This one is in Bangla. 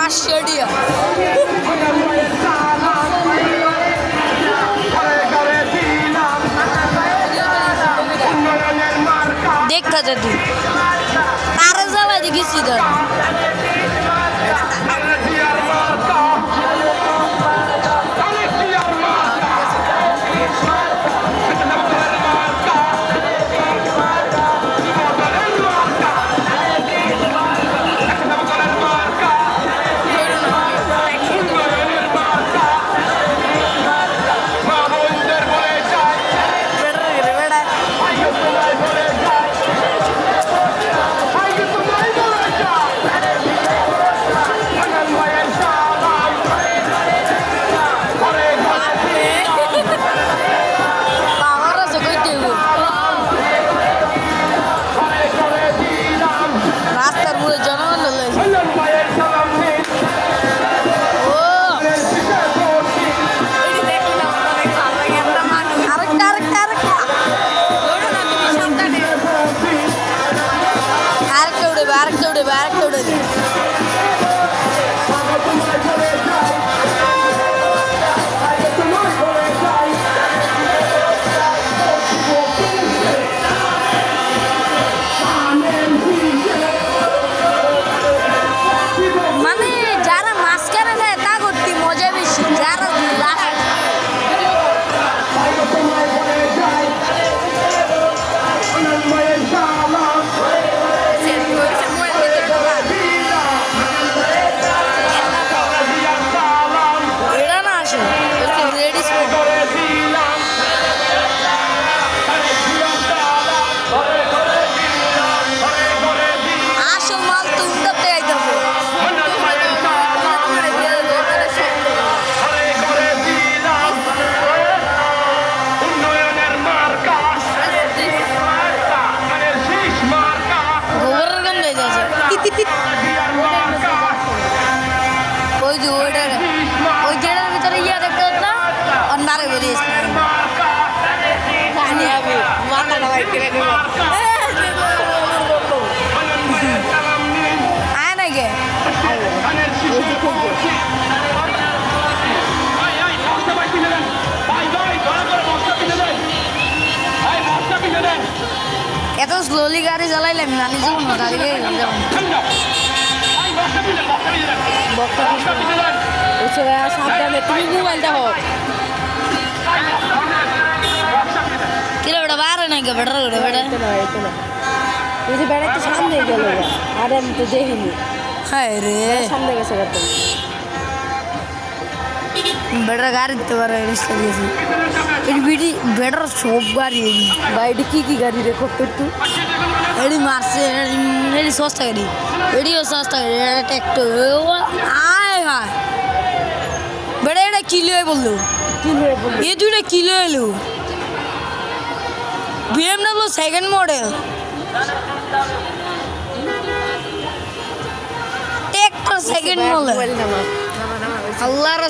500 টাকা দেখা যদি তারে জ্বালাই গেছি ধর এত স্লোলি গাড়ি চালাইলাম নানি যাবো না গাড়ি সাবধানে তুমি মোবাইলটা হোক কিরে বেটা বাইরে নাই কে বেটা রে বেটা এই যে বেড়াতে সামনে গেল আর আমি তো দেখিনি হায় রে সামনে গেছে কত বেটার গাড়ি দিতে পারে রিক্সা দিয়েছি এটি বিটি বেটার সব গাড়ি বা এটি কি গাড়ি রে করতে একটু এটি মারছে এটি সস্তা গাড়ি এটিও সস্তা গাড়ি এটা ট্যাক্টর আয় হায় বেটা এটা কিলো বললো এ দুইটা কিলো এলো BMW second model tractor second model আল্লাহর